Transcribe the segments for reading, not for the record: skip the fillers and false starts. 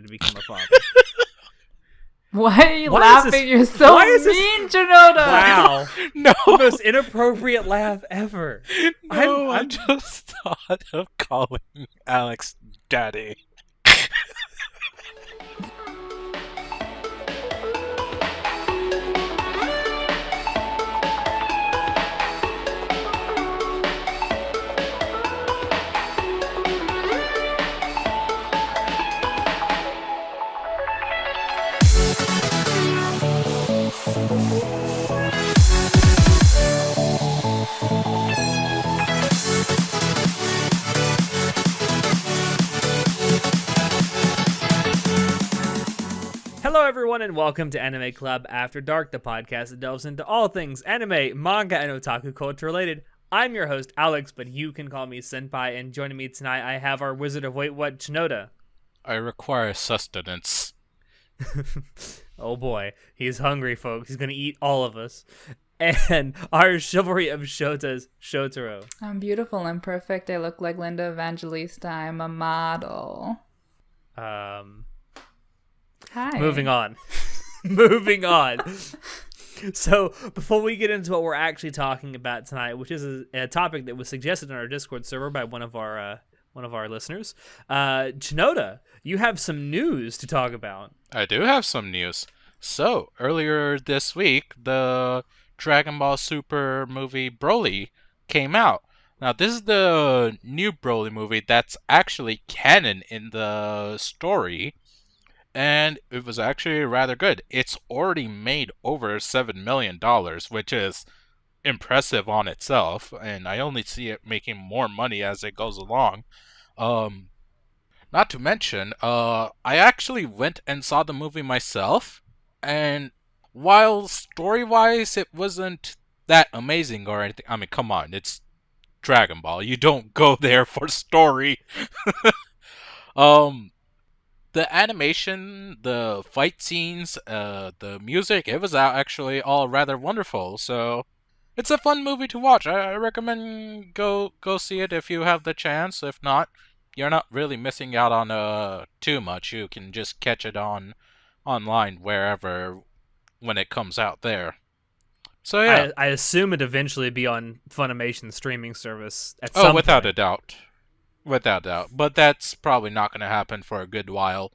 to become a father. Why are you laughing? You're so mean, Janoda. Wow. No. The most inappropriate laugh ever. No, I just thought of calling Alex daddy. Hello, everyone, and welcome to Anime Club After Dark, the podcast that delves into all things anime, manga, and otaku culture related. I'm your host, Alex, but you can call me Senpai, and joining me tonight, I have our Wizard of Wait What, Chinoda. I require sustenance. Oh boy, he's hungry, folks. He's gonna eat all of us. And our Chivalry of Shota's Shotaro. I'm beautiful and perfect. I look like Linda Evangelista. I'm a model. Hi. Moving on. Moving on. So, before we get into what we're actually talking about tonight, which is a topic that was suggested on our Discord server by one of our listeners, Chinoda, you have some news to talk about. I do have some news. So, earlier this week, the Dragon Ball Super movie Broly came out. Now, this is the new Broly movie that's actually canon in the story, and it was actually rather good. It's already made over $7 million, which is impressive on itself, and I only see it making more money as it goes along. Not to mention, I actually went and saw the movie myself, and while story-wise it wasn't that amazing or anything, I mean, come on, it's Dragon Ball. You don't go there for story. The animation, the fight scenes, the music, it was actually all rather wonderful. So it's a fun movie to watch. I recommend go see it if you have the chance. If not, you're not really missing out on too much. You can just catch it online wherever when it comes out there. So yeah, I assume it eventually be on Funimation's streaming service at some oh, without point. a doubt. Without doubt. But that's probably not going to happen for a good while.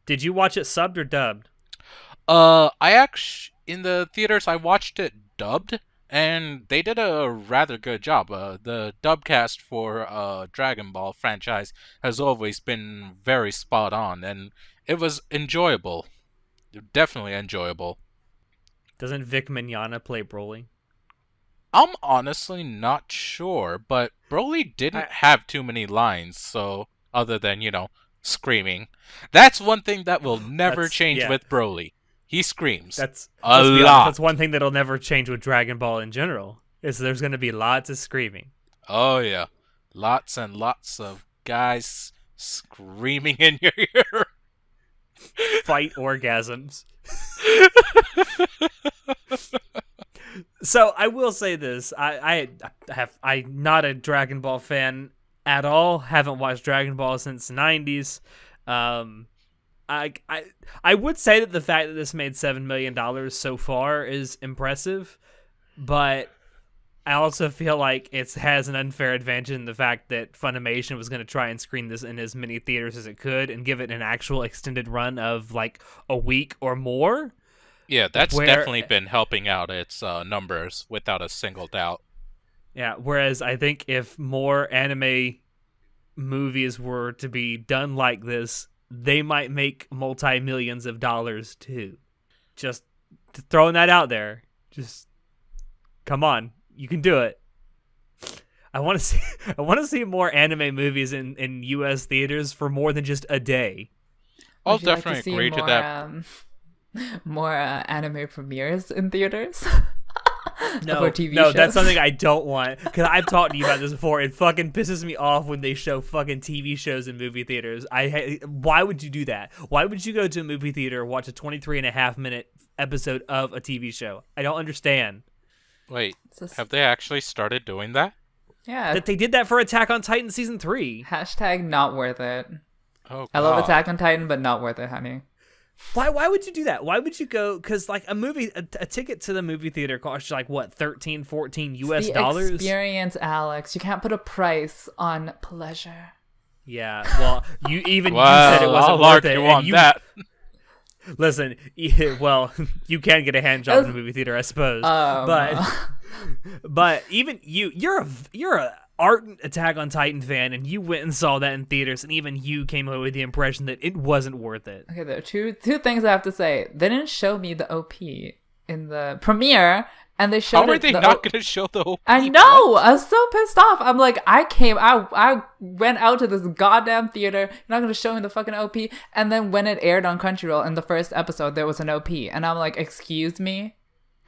Did you watch it subbed or dubbed? In the theaters, I watched it dubbed, and they did a rather good job. The dub cast for Dragon Ball franchise has always been very spot on, and it was enjoyable. Definitely enjoyable. Doesn't Vic Mignogna play Broly? I'm honestly not sure, but Broly didn't have too many lines, so other than, screaming. That's one thing that will never change with Broly. He screams. That's a lot. That's one thing that'll never change with Dragon Ball in general, is there's going to be lots of screaming. Oh yeah. Lots and lots of guys screaming in your ear. Fight orgasms. So I will say this: I'm not a Dragon Ball fan at all. Haven't watched Dragon Ball since the '90s. I would say that the fact that this made $7 million so far is impressive, but I also feel like it has an unfair advantage in the fact that Funimation was going to try and screen this in as many theaters as it could and give it an actual extended run of like a week or more. Yeah, that's definitely been helping out its numbers without a single doubt. Yeah, whereas I think if more anime movies were to be done like this, they might make multi-millions of dollars too. Just throwing that out there. Just come on, you can do it. I want to see more anime movies in U.S. theaters for more than just a day. I'll definitely agree to that. More anime premieres in theaters. No, that's something I don't want, because I've talked to you about this before. It fucking pisses me off when they show fucking TV shows in movie theaters. Why would you do that? Why would you go to a movie theater and watch a 23.5-minute episode of a TV show? I don't understand. Wait, have they actually started doing that? Yeah. That they did that for Attack on Titan Season 3. # not worth it. Oh I love God. Attack on Titan, but not worth it, honey. Why would you do that? Why would you go? Because like a ticket to the movie theater costs you like what, 13, 14 US The dollars? experience, Alex. You can't put a price on pleasure. Yeah, well, you said it Well, wasn't I'll worth it, argue and on you that. listen. Well, you can get a hand job in the movie theater, I suppose, but even you're a ardent Attack on Titan fan, and you went and saw that in theaters, and even you came away with the impression that it wasn't worth it. Okay, there are two things I have to say. They didn't show me the OP in the premiere, and they showed How are they not going to show the OP? I know. I was so pissed off. I'm like, I went out to this goddamn theater. You're not going to show me the fucking OP. And then when it aired on Crunchyroll in the first episode, there was an OP. And I'm like, excuse me?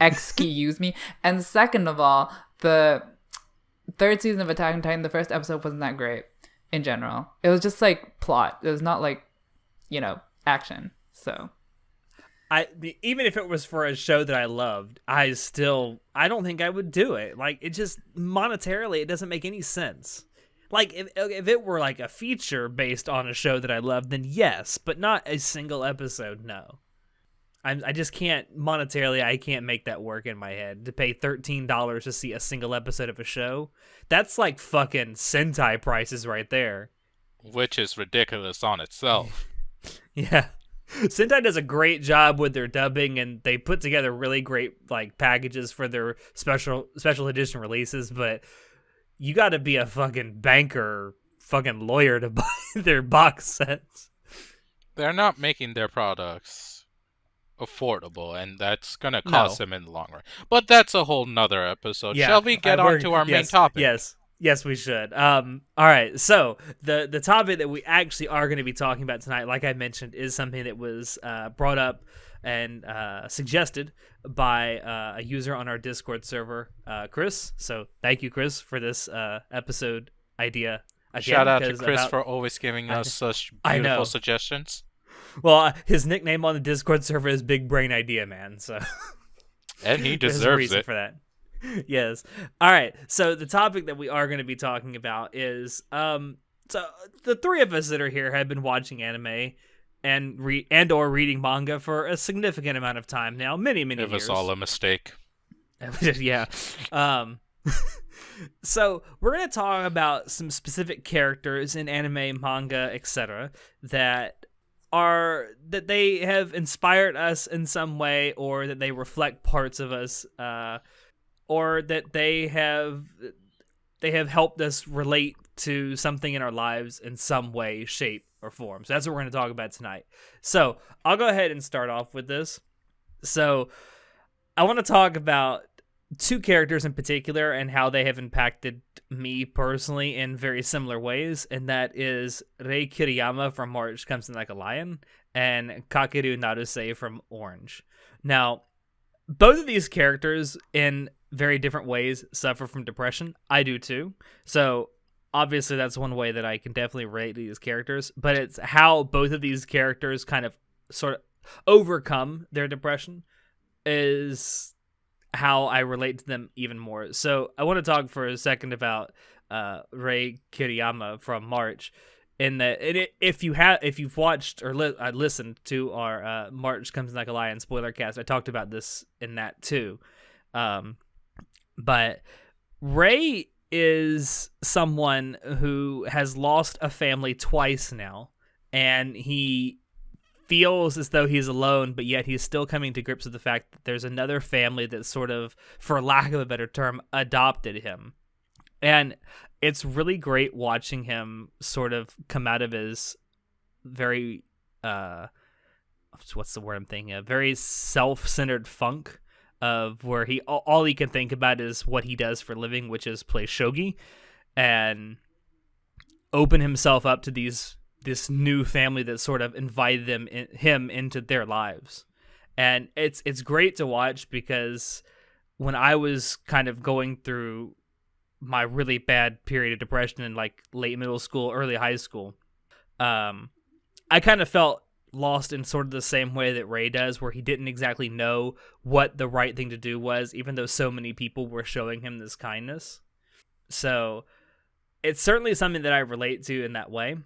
Excuse me? And second of all, the third season of Attack on Titan, the first episode wasn't that great in general. It was just like plot. It was not like, action. So... even if it was for a show that I loved, I don't think I would do it. Like, it just monetarily, it doesn't make any sense. Like, if it were like a feature based on a show that I loved, then yes, but not a single episode. No, I just can't monetarily. I can't make that work in my head to pay $13 to see a single episode of a show. That's like fucking Sentai prices right there. Which is ridiculous on itself. Yeah. Sentai does a great job with their dubbing, and they put together really great like packages for their special edition releases, but you got to be a fucking banker, fucking lawyer to buy their box sets. They're not making their products affordable, and that's going to cost them in the long run. But that's a whole nother episode. Yeah, Shall we get on to our main topic? Yes, we should. All right. So the topic that we actually are going to be talking about tonight, like I mentioned, is something that was brought up and suggested by a user on our Discord server, Chris. So thank you, Chris, for this episode idea. Again, Shout out to Chris for always giving us such beautiful suggestions. Well, his nickname on the Discord server is Big Brain Idea Man. So, and he there's a deserves reason it for that. Yes. All right. So the topic that we are going to be talking about is so the three of us that are here have been watching anime and or reading manga for a significant amount of time now, many years. It was all a mistake. Yeah. So we're going to talk about some specific characters in anime, manga, etc. that they have inspired us in some way, or that they reflect parts of us, or that they have helped us relate to something in our lives in some way, shape, or form. So that's what we're going to talk about tonight. So I'll go ahead and start off with this. So I want to talk about two characters in particular and how they have impacted me personally in very similar ways, and that is Rei Kiriyama from March Comes in Like a Lion and Kakeru Naruse from Orange. Now, both of these characters in very different ways suffer from depression. I do too. So obviously that's one way that I can definitely relate to these characters, but it's how both of these characters kind of sort of overcome their depression is how I relate to them even more. So I want to talk for a second about Rei Kiriyama from March. In that, if you've watched or listened to our March Comes in Like a Lion spoiler cast, I talked about this in that too. But Rei is someone who has lost a family twice now, and he feels as though he's alone, but yet he's still coming to grips with the fact that there's another family that sort of, for lack of a better term, adopted him. And it's really great watching him sort of come out of his very, what's the word I'm thinking of? Very self-centered funk of where all he can think about is what he does for a living, which is play shogi, and open himself up to this new family that sort of invited him into their lives. And it's great to watch, because when I was kind of going through my really bad period of depression in like late middle school, early high school, I kind of felt lost in sort of the same way that Rei does, where he didn't exactly know what the right thing to do was, even though so many people were showing him this kindness. So it's certainly something that I relate to in that way.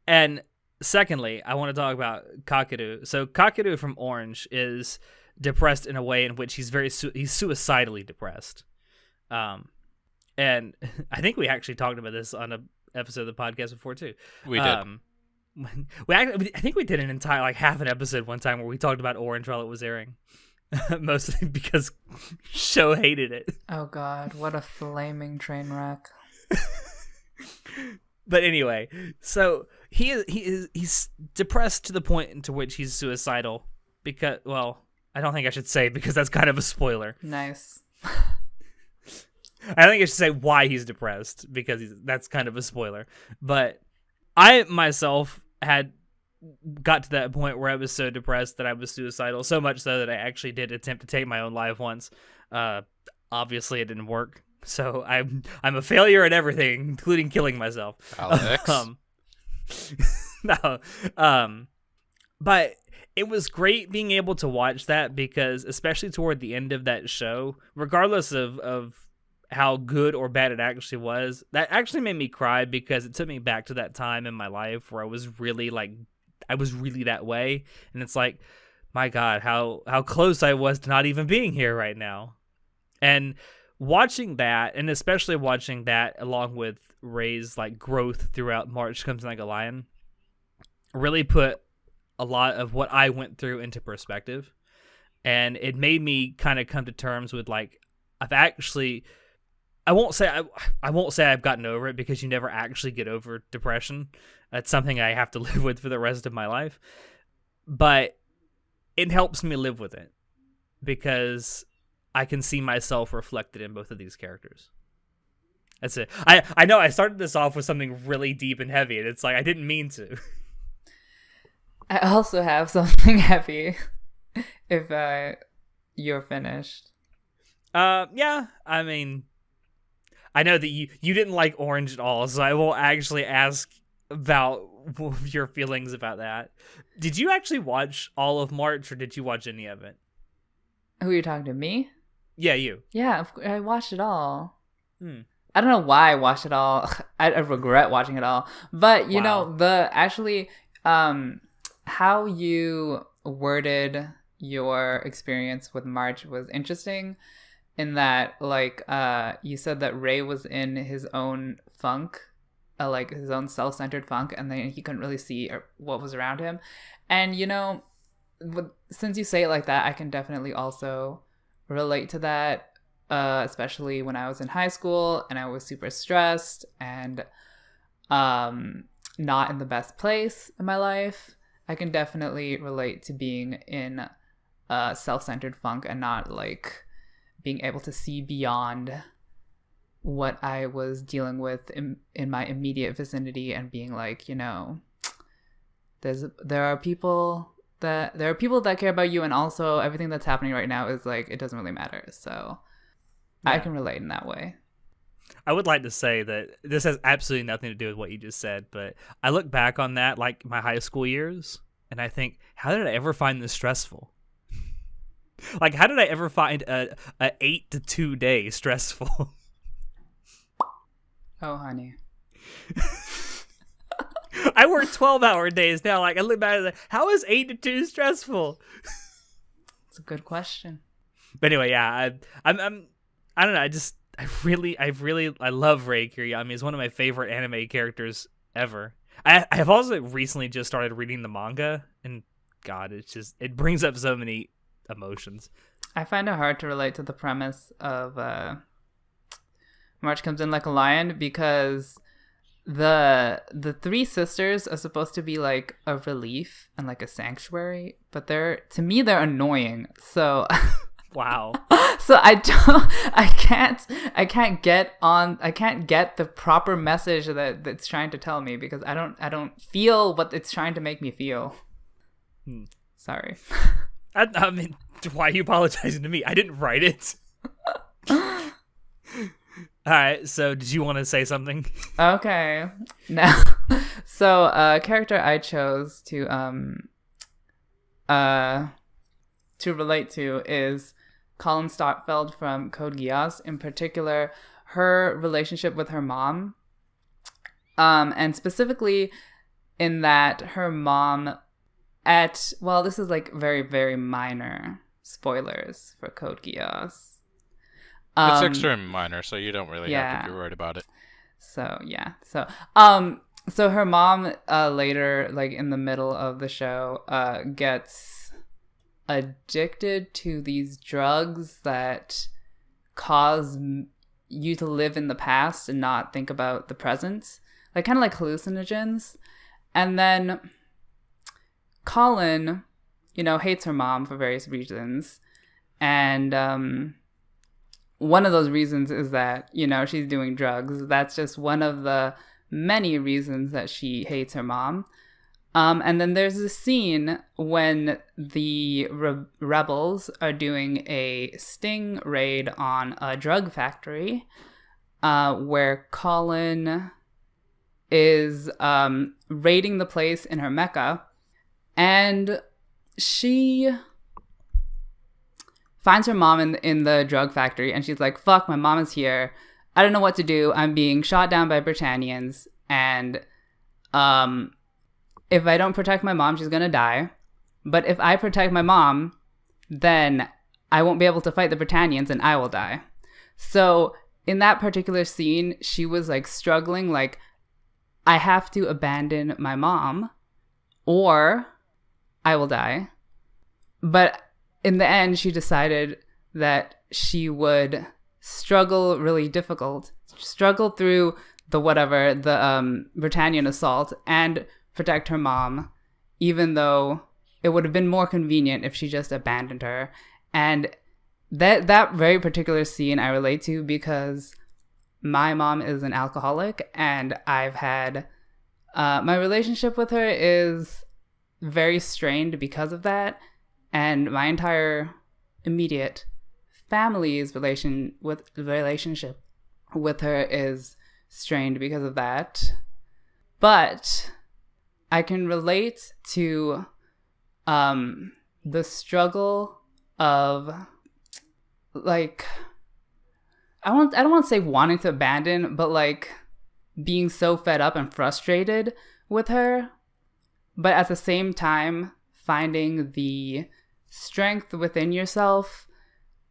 And secondly, I want to talk about Kakeru. So Kakeru from Orange is depressed in a way in which he's he's suicidally depressed. And I think we actually talked about this on a episode of the podcast before too. We did. I think we did an entire like half an episode one time where we talked about Orange while it was airing, mostly because Show hated it. Oh God, what a flaming train wreck! But anyway, so he's depressed to the point to which he's suicidal because, well, I don't think I should say because that's kind of a spoiler. Nice. I think I should say why he's depressed because that's kind of a spoiler. But I myself had got to that point where I was so depressed that I was suicidal, so much so that I actually did attempt to take my own life once. Obviously, it didn't work. So I'm a failure at everything, including killing myself. Alex. No. But it was great being able to watch that because, especially toward the end of that show, regardless of how good or bad it actually was, that actually made me cry because it took me back to that time in my life where I was really that way. And it's like, my God, how close I was to not even being here right now. And watching that, and especially watching that along with Ray's like growth throughout March Comes Like a Lion, really put a lot of what I went through into perspective. And it made me kind of come to terms with like, I won't say I've gotten over it because you never actually get over depression. That's something I have to live with for the rest of my life. But it helps me live with it because I can see myself reflected in both of these characters. That's it. I know I started this off with something really deep and heavy, and it's like I didn't mean to. I also have something heavy. If you're finished. Yeah. I mean, I know that you didn't like Orange at all, so I will actually ask about your feelings about that. Did you actually watch all of March, or did you watch any of it? Who are you talking to, me? Yeah, you. Yeah, I watched it all. Hmm. I don't know why I watched it all. I regret watching it all. But, you know, how you worded your experience with March was interesting in that, like, you said that Ray was in his own funk, like his own self-centered funk, and then he couldn't really see what was around him. And, you know, since you say it like that, I can definitely also relate to that, especially when I was in high school and I was super stressed and not in the best place in my life. I can definitely relate to being in a self-centered funk and not like being able to see beyond what I was dealing with in my immediate vicinity and being like, you know, there are people that care about you, and also everything that's happening right now is like, it doesn't really matter. So yeah. I can relate in that way. I would like to say that this has absolutely nothing to do with what you just said, but I look back on that, like my high school years, and I think, how did I ever find this stressful? Like, how did I ever find a 8 to 2 day stressful? Oh, honey. I work 12-hour days now. Like, I look back at it, how is 8 to 2 stressful? It's a good question. But anyway, yeah, I don't know. I love Rei Kiriyami. He's one of my favorite anime characters ever. I have also recently just started reading the manga, and God, it brings up so many emotions. I find it hard to relate to the premise of March Comes In Like a Lion because the three sisters are supposed to be like a relief and like a sanctuary, but they're annoying. So wow. So I can't get the proper message that it's trying to tell me because I don't feel what it's trying to make me feel. Sorry. I mean, why are you apologizing to me? I didn't write it. All right, so did you want to say something? Okay. Now, so character I chose to relate to is Colin Stockfeld from Code Geass. In particular, her relationship with her mom, and specifically in that her mom this is like very, very minor spoilers for Code Geass. It's extremely minor, so you don't really have to be Yeah. worried about it. So yeah. So her mom later, like in the middle of the show, gets addicted to these drugs that cause you to live in the past and not think about the present, like kind of like hallucinogens. And then Colin, hates her mom for various reasons. And one of those reasons is that, she's doing drugs. That's just one of the many reasons that she hates her mom. And then there's a scene when the rebels are doing a sting raid on a drug factory, where Colin is raiding the place in her mecha, and she finds her mom in the drug factory, and she's like, fuck, my mom is here. I don't know what to do. I'm being shot down by Britannians, and if I don't protect my mom, she's gonna die. But if I protect my mom, then I won't be able to fight the Britannians and I will die. So in that particular scene, she was like struggling, like, I have to abandon my mom or I will die. But in the end, she decided that she would struggle through the Britannian assault and protect her mom, even though it would have been more convenient if she just abandoned her. And that very particular scene I relate to because my mom is an alcoholic, and I've had my relationship with her is very strained because of that, and my entire immediate family's relationship with her is strained because of that. But I can relate to the struggle of, like, I don't want to say wanting to abandon, but like being so fed up and frustrated with her, but at the same time finding the strength within yourself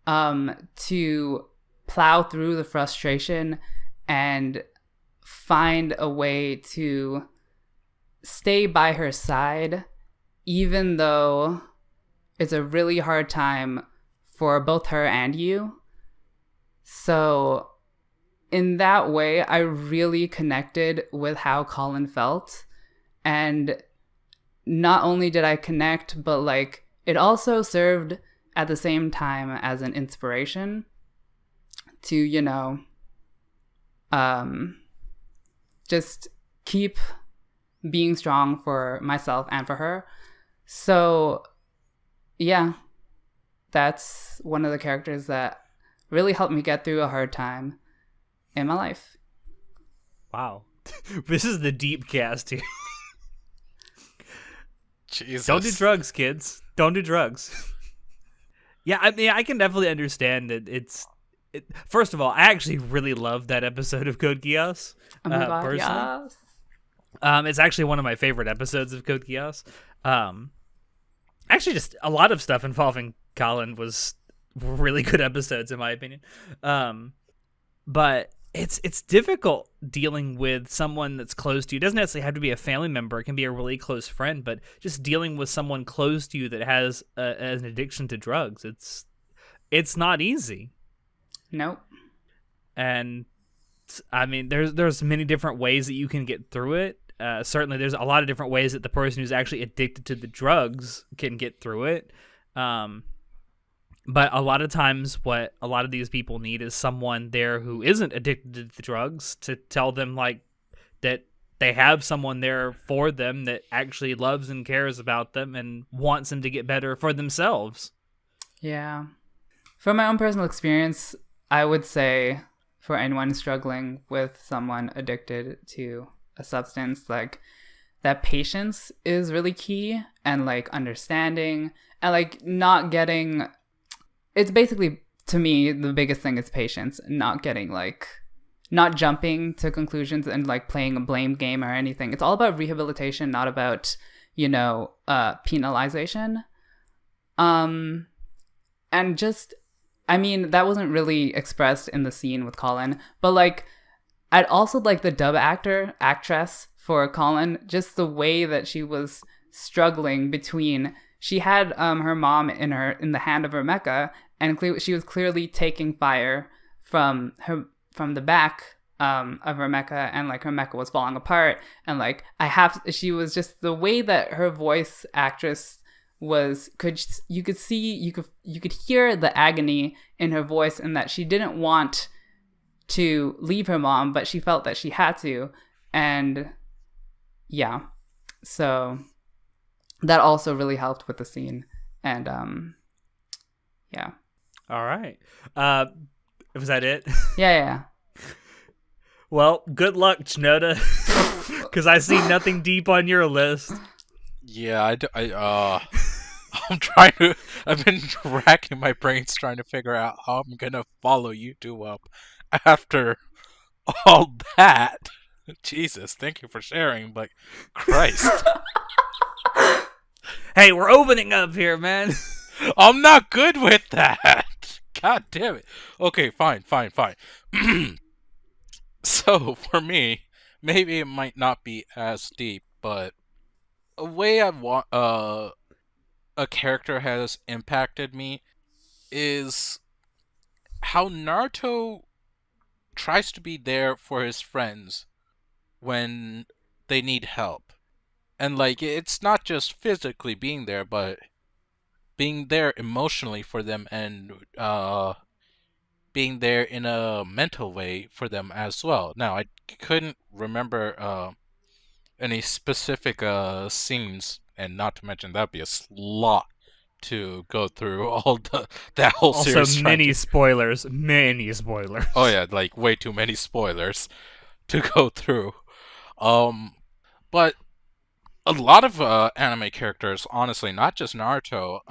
to plow through the frustration and find a way to stay by her side, even though it's a really hard time for both her and you. So in that way, I really connected with how Colin felt. And not only did I connect, but like it also served at the same time as an inspiration to, just keep being strong for myself and for her. So yeah, that's one of the characters that really helped me get through a hard time in my life. Wow. This is the deep cast here. Jesus. Don't do drugs, kids. Don't do drugs. Yeah, I mean, I can definitely understand that first of all, I actually really loved that episode of Code Geass. Oh my God, personally. yes. It's actually one of my favorite episodes of Code Geass. Actually, just a lot of stuff involving Colin was really good episodes, in my opinion. But it's difficult dealing with someone that's close to you. It doesn't necessarily have to be a family member. It can be a really close friend, but just dealing with someone close to you that has an addiction to drugs, it's not easy. Nope. And I mean, there's many different ways that you can get through it. Certainly, there's a lot of different ways that the person who's actually addicted to the drugs can get through it. But a lot of times what a lot of these people need is someone there who isn't addicted to the drugs to tell them like that they have someone there for them that actually loves and cares about them and wants them to get better for themselves. Yeah. From my own personal experience, I would say for anyone struggling with someone addicted to a substance, like that patience is really key, and like understanding and like not getting, it's basically, to me, the biggest thing is patience, not getting like not jumping to conclusions and like playing a blame game or anything. It's all about rehabilitation, not about, penalization. Um, and just, I mean, that wasn't really expressed in the scene with Colin, but like, I'd also like the actress for Colin, just the way that she was struggling between. She had her mom in the hand of her mecha, and she was clearly taking fire from the back of her mecha, and like her mecha was falling apart, and like she was just the way that her voice actress was you could see you could hear the agony in her voice, and that she didn't want to leave her mom, but she felt that she had to. And yeah, so that also really helped with the scene. And yeah. All right. Was that it? Yeah. Well, good luck, Chinoda, because I see nothing deep on your list. Yeah, I've been racking my brains trying to figure out how I'm gonna follow you two up after all that. Jesus, thank you for sharing, but Christ. Hey, we're opening up here, man. I'm not good with that. God damn it. Okay, fine. So, for me, maybe it might not be as deep, but a way I want a character has impacted me is how Naruto tries to be there for his friends when they need help. And like it's not just physically being there, but being there emotionally for them, and being there in a mental way for them as well. Now, I couldn't remember any specific scenes, and not to mention that'd be a lot to go through all that whole Also, series. many spoilers. Oh yeah, like way too many spoilers to go through. But a lot of anime characters, honestly, not just Naruto,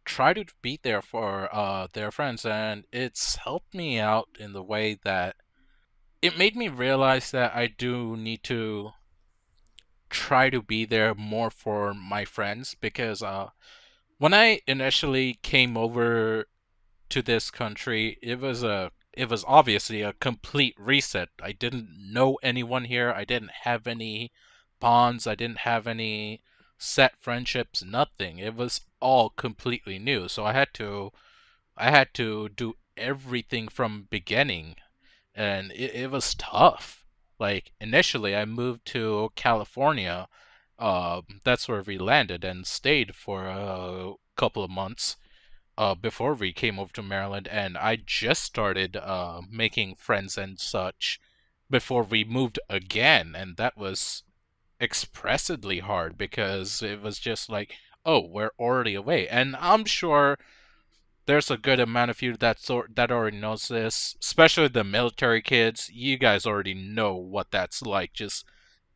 try to be there for their friends, and it's helped me out in the way that it made me realize that I do need to try to be there more for my friends, because when I initially came over to this country, it was obviously a complete reset. I didn't know anyone here. I didn't have any bonds. I didn't have any set friendships, nothing. It was all completely new. So I had to do everything from beginning, and it was tough. Like initially I moved to California. That's where we landed and stayed for a couple of months before we came over to Maryland, and I just started making friends and such before we moved again, and that was expressively hard because it was just like, oh, we're already away, and I'm sure there's a good amount of you that already knows this, especially the military kids. You guys already know what that's like, just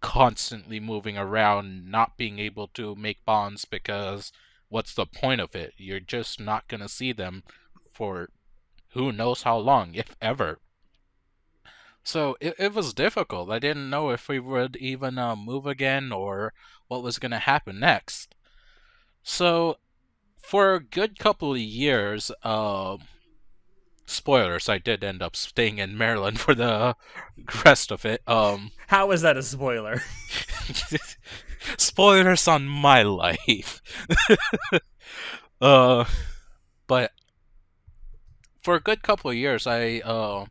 constantly moving around, not being able to make bonds, because what's the point of it? You're just not gonna see them for who knows how long, if ever. So it was difficult. I didn't know if we would even move again or what was gonna happen next. So for a good couple of years, spoilers, I did end up staying in Maryland for the rest of it. How is that a spoiler? Spoilers on my life. uh, but for a good couple of years, I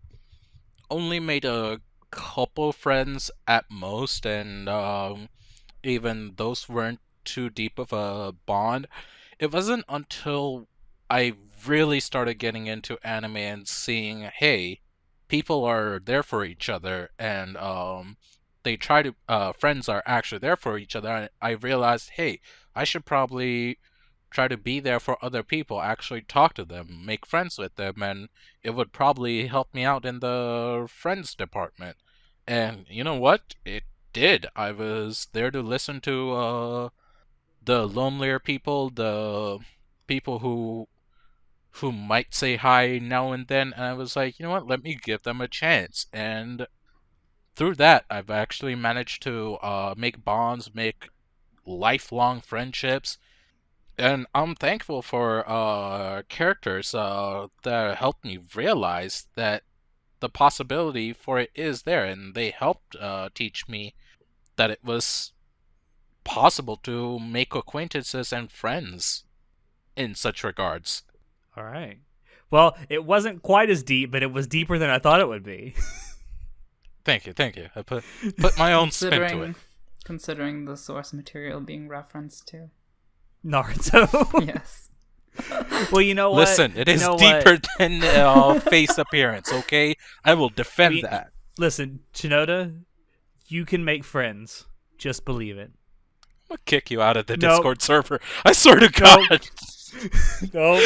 only made a couple friends at most, and even those weren't too deep of a bond. It wasn't until I really started getting into anime and seeing, hey, people are there for each other, and they try to friends are actually there for each other. I realized, hey, I should probably try to be there for other people, actually talk to them, make friends with them, and it would probably help me out in the friends department. And you know what? It did. I was there to listen to the lonelier people, the people who who might say hi now and then, and I was like, you know what, let me give them a chance. And through that, I've actually managed to make bonds, make lifelong friendships, and I'm thankful for characters that helped me realize that the possibility for it is there, and they helped teach me that it was possible to make acquaintances and friends in such regards. All right. Well, it wasn't quite as deep, but it was deeper than I thought it would be. Thank you. I put my own spin to it. Considering the source material being referenced to. Naruto. Yes. Well, you know what? Listen, it is deeper than face appearance, okay? I will defend that. Listen, Shinoda, you can make friends. Just believe it. I'm gonna kick you out of the Discord server. I swear to God. Nope.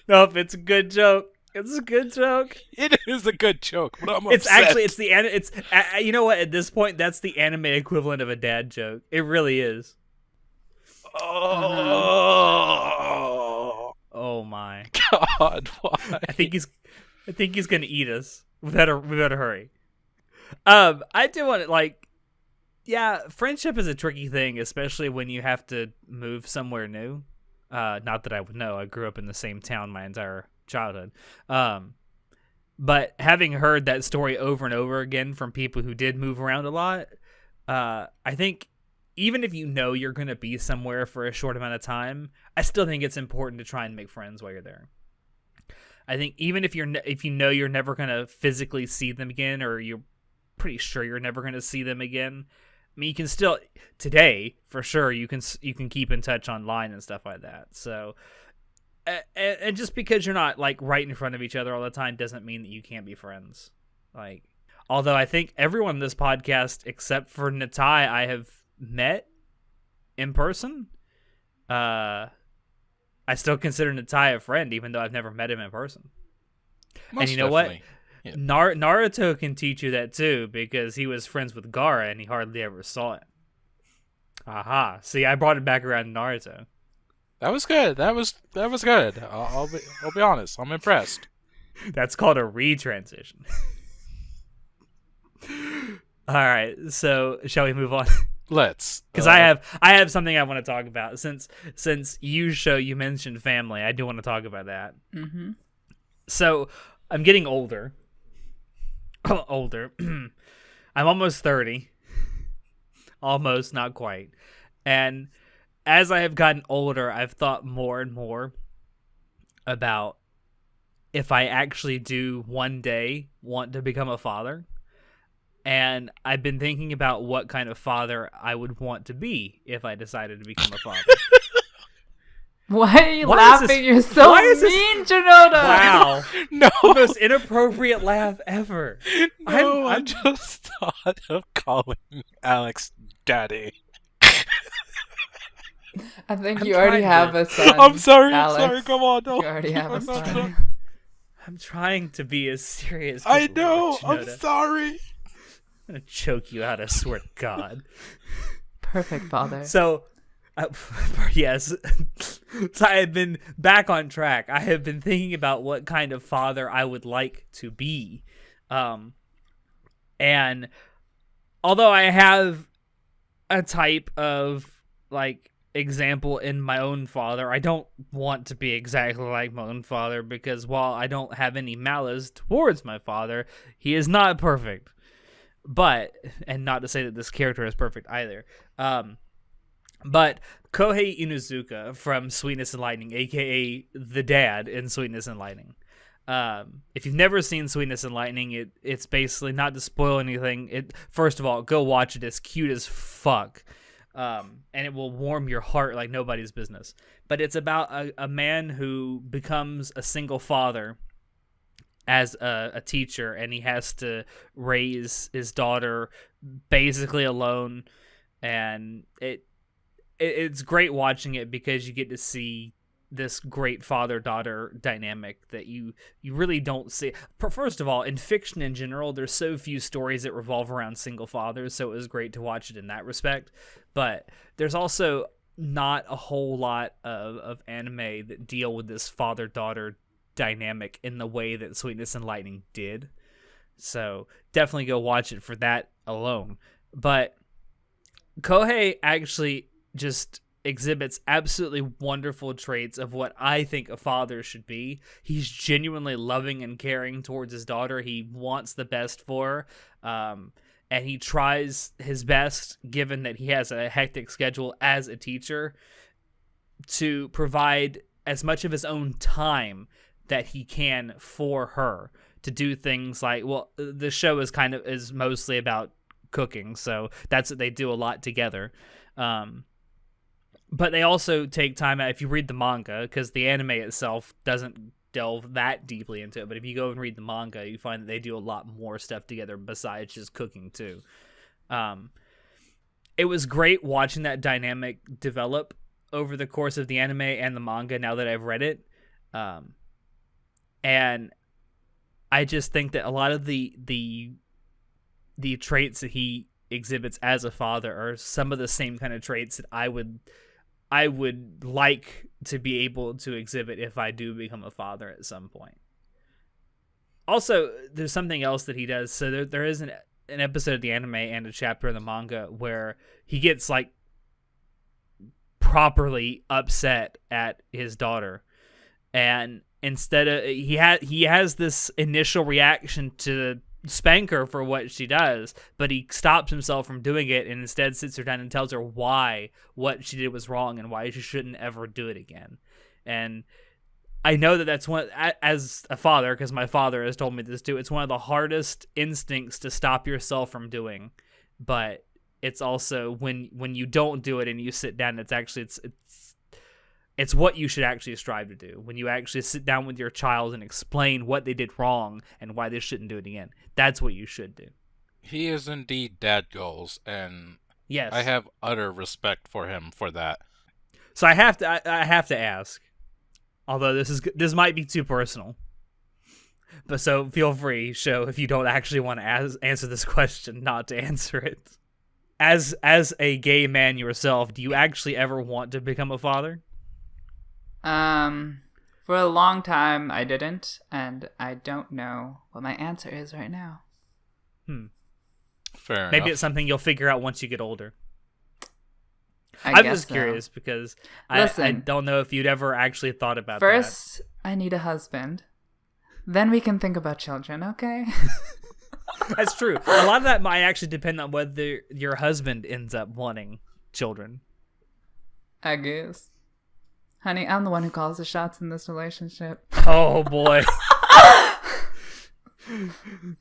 Nope, it's a good joke. It's a good joke. It is a good joke, but I'm it's upset. Actually, it's you know what? At this point, that's the anime equivalent of a dad joke. It really is. Oh my God! Why? I think he's gonna eat us. We better hurry. I do want to yeah, friendship is a tricky thing, especially when you have to move somewhere new. Not that I would know. I grew up in the same town my entire childhood. But having heard that story over and over again from people who did move around a lot, I think even if you know you're going to be somewhere for a short amount of time, I still think it's important to try and make friends while you're there. I think even if you know you're never going to physically see them again, or you're pretty sure you're never going to see them again, I mean, you can still today for sure you can keep in touch online and stuff like that. So, and just because you're not right in front of each other all the time doesn't mean that you can't be friends. Although I think everyone in this podcast except for Natai I have met in person. I still consider Natai a friend, even though I've never met him in person. Most and you know definitely. what? Yeah. Naruto can teach you that too, because he was friends with Gaara and he hardly ever saw him. Aha! See, I brought it back around to Naruto. That was good. That was good. I'll be honest. I'm impressed. That's called a retransition. All right, so shall we move on? Let's. Because I have something I want to talk about. Since you mentioned family, I do want to talk about that. Mm-hmm. So I'm getting older. I'm almost 30. Almost, not quite. And as I have gotten older, I've thought more and more about if I actually do one day want to become a father. And I've been thinking about what kind of father I would want to be if I decided to become a father. Why are you laughing? You're so mean, Shinoda. Wow. No. The most inappropriate laugh ever. No, I just thought of calling Alex daddy. I think you already have a son. I'm sorry. Alex. I'm sorry. Come on. No. You already have a son. I'm trying to be as serious. I know. I'm sorry. I'm going to choke you out, I swear to God. Perfect father. So, yes. So I have been back on track. I have been thinking about what kind of father I would like to be. And although I have a type of example in my own father, I don't want to be exactly like my own father, because while I don't have any malice towards my father, he is not perfect. But, and not to say that this character is perfect either, but Kohei Inuzuka from Sweetness and Lightning, aka the dad in Sweetness and Lightning. If you've never seen Sweetness and Lightning, it's basically, not to spoil anything, first of all, go watch it. It's cute as fuck. And it will warm your heart like nobody's business. But it's about a man who becomes a single father as a teacher, and he has to raise his daughter basically alone. And it's great watching it, because you get to see this great father-daughter dynamic that you really don't see. First of all, in fiction in general, there's so few stories that revolve around single fathers, so it was great to watch it in that respect. But there's also not a whole lot of anime that deal with this father-daughter dynamic in the way that Sweetness and Lightning did. So definitely go watch it for that alone. But Kohei actually just exhibits absolutely wonderful traits of what I think a father should be. He's genuinely loving and caring towards his daughter. He wants the best for her. And he tries his best, given that he has a hectic schedule as a teacher, to provide as much of his own time that he can for her, to do things like, well, the show is mostly about cooking, so that's what they do a lot together. But they also take time out, if you read the manga, because the anime itself doesn't delve that deeply into it, but if you go and read the manga, you find that they do a lot more stuff together besides just cooking too. It was great watching that dynamic develop over the course of the anime and the manga now that I've read it. And I just think that a lot of the traits that he exhibits as a father are some of the same kind of traits that I would like to be able to exhibit if I do become a father at some point. Also, there's something else that he does. So there is an episode of the anime and a chapter in the manga where he gets like properly upset at his daughter, and instead of he has this initial reaction to spank her for what she does, but he stops himself from doing it and instead sits her down and tells her why what she did was wrong and why she shouldn't ever do it again. And I know that that's one, as a father, because my father has told me this too, it's one of the hardest instincts to stop yourself from doing, but it's also when you don't do it and you sit down, it's what you should actually strive to do. When you actually sit down with your child and explain what they did wrong and why they shouldn't do it again, that's what you should do. He is indeed dad goals, and yes, I have utter respect for him for that. So I have to ask, although this might be too personal, but so feel free, show, if you don't actually want to answer this question, not to answer it. As a gay man yourself, do you actually ever want to become a father? For a long time I didn't, and I don't know what my answer is right now. Fair enough. Maybe it's something you'll figure out once you get older. I'm just curious because I don't know if you'd ever actually thought about first, that. I need a husband. Then we can think about children, okay? That's true. A lot of that might actually depend on whether your husband ends up wanting children. I guess. Honey, I'm the one who calls the shots in this relationship. Oh, boy.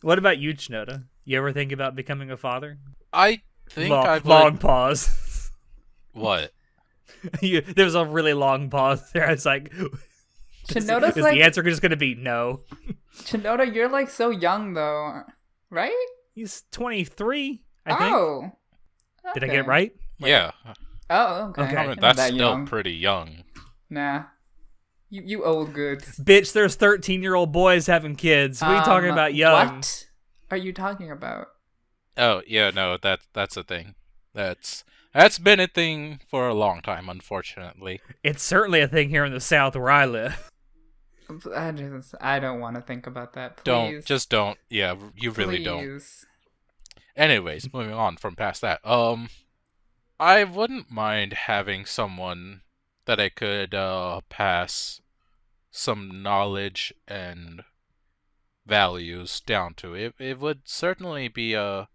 What about you, Chinoda? You ever think about becoming a father? I think long pause. What? There was a really long pause there. I was like, Chinoda's is the answer just going to be no? Chinoda, you're like so young though, right? He's 23, I think. Oh. Did I get it right? Yeah. Oh, okay. Okay. I mean, that's still pretty young. Nah. You old goods. Bitch, there's 13-year-old boys having kids. What are you talking about young? What are you talking about? Oh, yeah, no, that's a thing. That's been a thing for a long time, unfortunately. It's certainly a thing here in the South where I live. I don't want to think about that, please. Don't. Yeah, you really don't. Please. Anyways, moving on from past that. I wouldn't mind having someone that I could pass some knowledge and values down to. It would certainly be a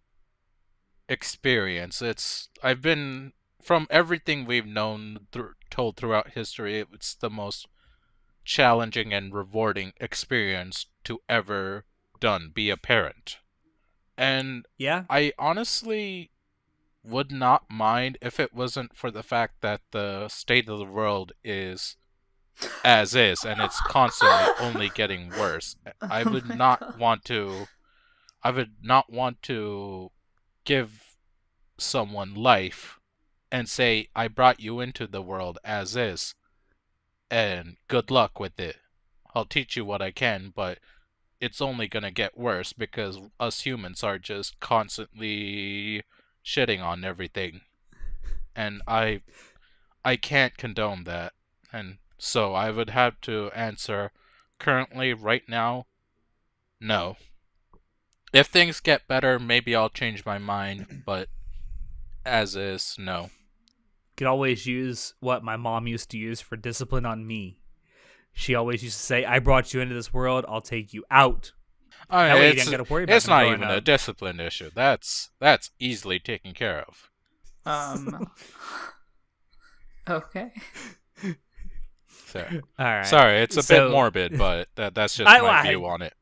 experience. I've been, from everything we've known told throughout history, it's the most challenging and rewarding experience to ever be a parent. And yeah, I honestly would not mind if it wasn't for the fact that the state of the world is as is, and it's constantly only getting worse. I would not want to give someone life and say, I brought you into the world as is, and good luck with it. I'll teach you what I can, but it's only gonna get worse because us humans are just constantly shitting on everything. And I I can't condone that. And so I would have to answer currently, right now, no. If things get better, maybe I'll change my mind, but as is, no. Could always use what my mom used to use for discipline on me. She always used to say, I brought you into this world, I'll take you out. I That mean, way you didn't got to worry about it's them not growing even a up. discipline issue. That's easily taken care of. Okay. So, All right. sorry, it's a So- bit morbid, but that's just I- my I- view on it.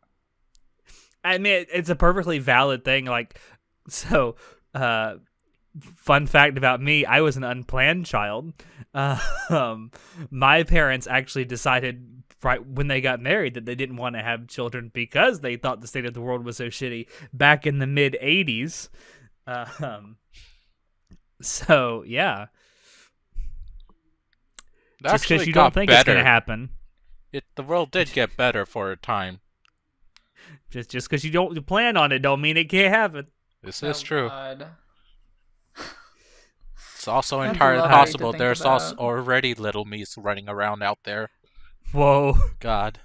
I mean, it's a perfectly valid thing. Like, so, fun fact about me, I was an unplanned child. My parents actually decided right when they got married that they didn't want to have children because they thought the state of the world was so shitty back in the mid 80s. So, yeah. That Just because actually you don't got think it's going better. to happen. The world did get better for a time. Just because you don't plan on it don't mean it can't happen. This is true. God. It's also That's entirely lovely to possible think there's about. also already little me's running around out there. Whoa. God.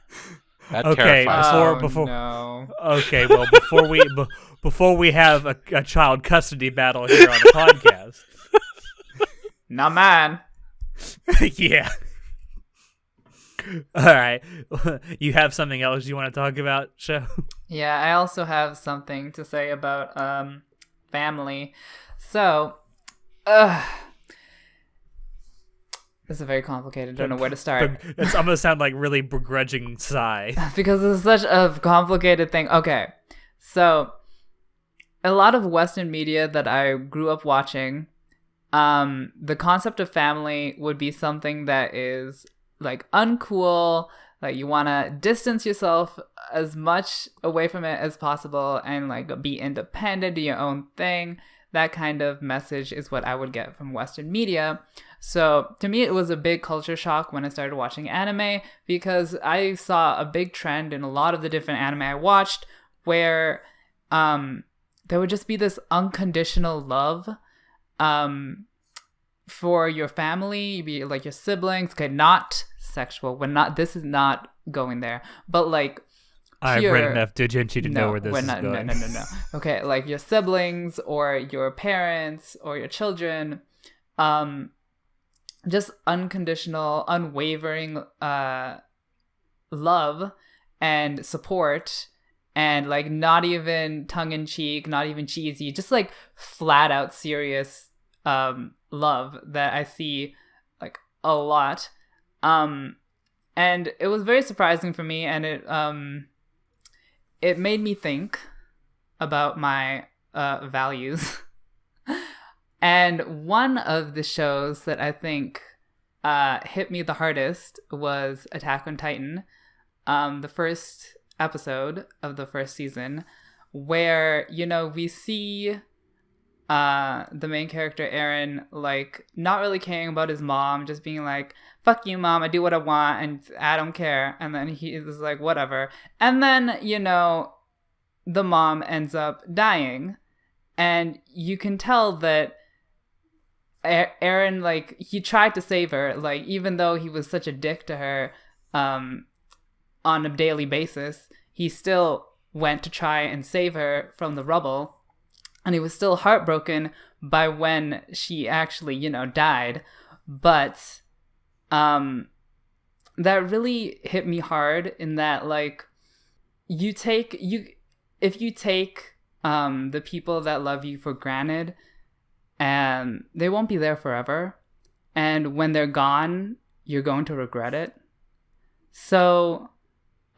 That Okay, terrifies me. before- No. Okay, well, before we have a child custody battle here on the podcast. Nah, man. Yeah. All right. You have something else you want to talk about, Show? Yeah, I also have something to say about family. So, this is very complicated. Don't know where to start. I'm going to sound like really begrudging sigh. Because it's such a complicated thing. Okay, so a lot of Western media that I grew up watching, the concept of family would be something that is like uncool. Like you want to distance yourself as much away from it as possible and like be independent, do your own thing. That kind of message is what I would get from Western media. So to me, it was a big culture shock when I started watching anime because I saw a big trend in a lot of the different anime I watched where there would just be this unconditional love for your family, be like your siblings. Okay, not sexual. This is not going there, but like I've pure- read enough Dojinshi to know where this we're is not, going. No. Okay, like your siblings or your parents or your children, just unconditional, unwavering love and support, and like not even tongue in cheek, not even cheesy, just like flat out serious love that I see like a lot. And it was very surprising for me, and it made me think about my values. And one of the shows that I think hit me the hardest was Attack on Titan, the first episode of the first season, where, you know, we see the main character Eren like not really caring about his mom, just being like, fuck you mom, I do what I want and I don't care. And then he is like, whatever. And then, you know, the mom ends up dying, and you can tell that Eren, like, he tried to save her, like, even though he was such a dick to her on a daily basis, he still went to try and save her from the rubble. And he was still heartbroken by when she actually, you know, died. But that really hit me hard in that, like, if you take the people that love you for granted, and they won't be there forever. And when they're gone, you're going to regret it. So,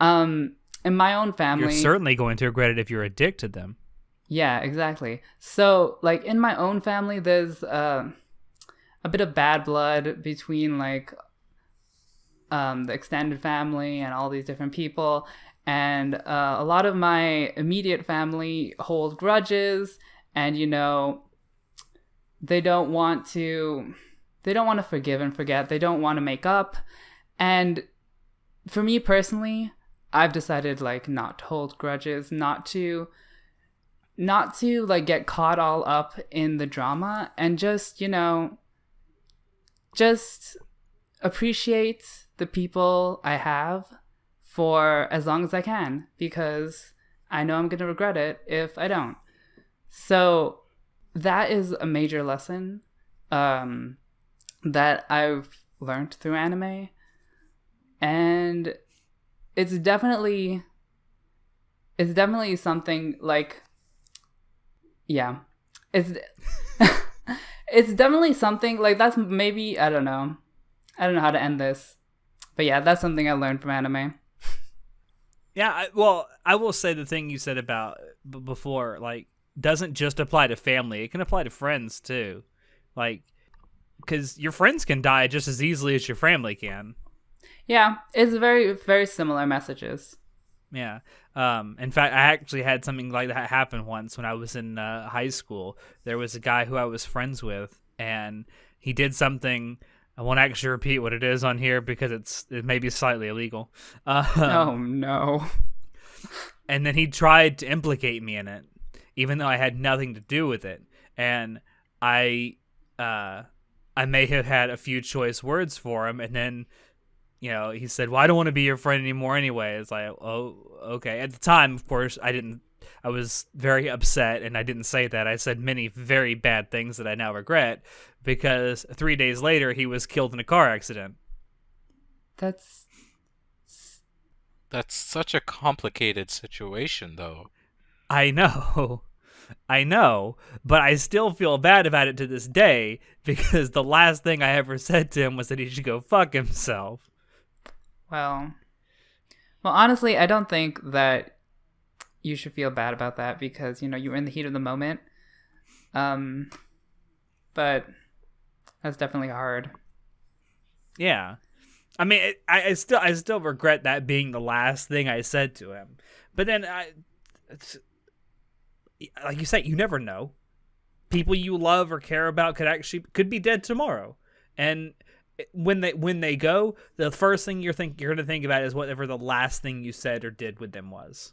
in my own family... You're certainly going to regret it if you're a dick to them. Yeah, exactly. So, like, in my own family, there's a bit of bad blood between, like, the extended family and all these different people. And a lot of my immediate family hold grudges, and, you know, they don't want to forgive and forget. They don't want to make up. And for me personally, I've decided, like, not to hold grudges, not to like get caught all up in the drama, and just, you know, just appreciate the people I have for as long as I can, because I know I'm going to regret it if I don't. So that is a major lesson that I've learned through anime. And it's definitely something like, yeah, it's it's definitely something like, that's maybe, I don't know how to end this, but yeah, that's something I learned from anime. Yeah, I will say the thing you said about before, like, doesn't just apply to family. It can apply to friends too, like, because your friends can die just as easily as your family can. Yeah, it's very, very similar messages. Yeah. In fact, I actually had something like that happen once when I was in high school. There was a guy who I was friends with, and he did something. I won't actually repeat what it is on here because it may be slightly illegal. Oh no. And then he tried to implicate me in it, even though I had nothing to do with it. And I may have had a few choice words for him, and then, you know, he said, "Well, I don't want to be your friend anymore anyway." It's like, oh, okay. At the time, of course, I was very upset, and I didn't say that. I said many very bad things that I now regret, because 3 days later, he was killed in a car accident. That's such a complicated situation, though. I know. I know, but I still feel bad about it to this day, because the last thing I ever said to him was that he should go fuck himself. Well, honestly, I don't think that you should feel bad about that, because, you know, you were in the heat of the moment. But that's definitely hard. Yeah. I mean, I still regret that being the last thing I said to him. But then, like you say, you never know. People you love or care about could be dead tomorrow, and when they go, the first thing you're going to think about is whatever the last thing you said or did with them was.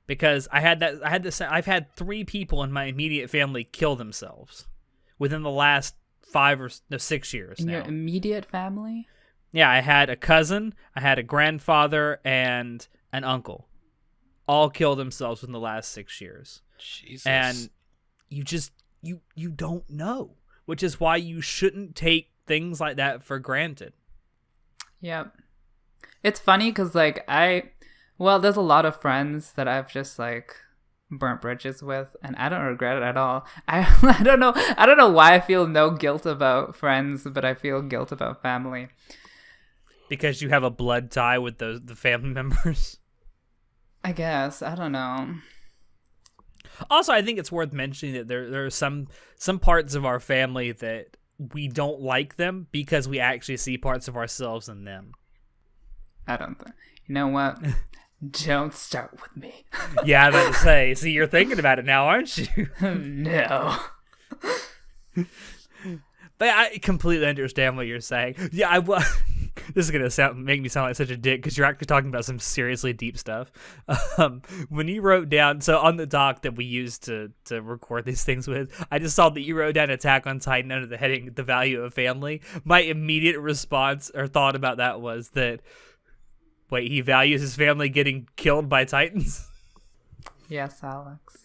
Because I've had 3 people in my immediate family kill themselves within the last 6 years. In now. your immediate family? Yeah, I had a cousin, I had a grandfather, and an uncle. All killed themselves in the last 6 years. Jesus. And you just you don't know, which is why you shouldn't take things like that for granted. Yep. It's funny because, like, there's a lot of friends that I've just, like, burnt bridges with, and I don't regret it at all. I don't know why I feel no guilt about friends, but I feel guilt about family. Because you have a blood tie with the family members? I guess. I don't know. Also, I think it's worth mentioning that there are some parts of our family that we don't like them because we actually see parts of ourselves in them. I don't think. You know what? Don't start with me. Yeah, I'm about to say. See, you're thinking about it now, aren't you? No. But I completely understand what you're saying. Yeah, this is gonna make me sound like such a dick because you're actually talking about some seriously deep stuff. When you wrote down, so on the doc that we used to record these things with, I just saw that you wrote down Attack on Titan under the heading "The Value of Family." My immediate response or thought about that was that, wait, he values his family getting killed by Titans? Yes, Alex.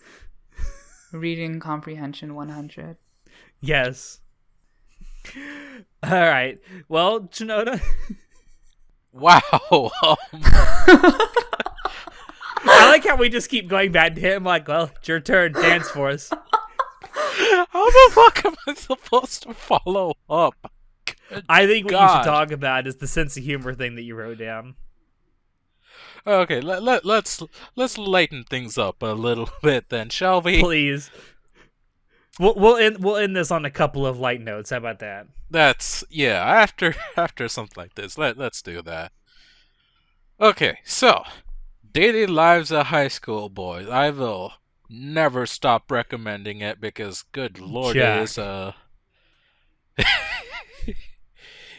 Reading comprehension 100. Yes. All right. Well, Chinoda. Wow. I like how we just keep going back to him. Like, well, it's your turn. Dance for us. How the fuck am I supposed to follow up? Good I think what you God. should talk about is the sense of humor thing that you wrote down. Okay, let's lighten things up a little bit then, shall we? Please. We'll end this on a couple of light notes. How about that? That's after something like this. Let's do that. Okay, so Daily Lives of High School Boys. I will never stop recommending it because, good lord, Jack. it is a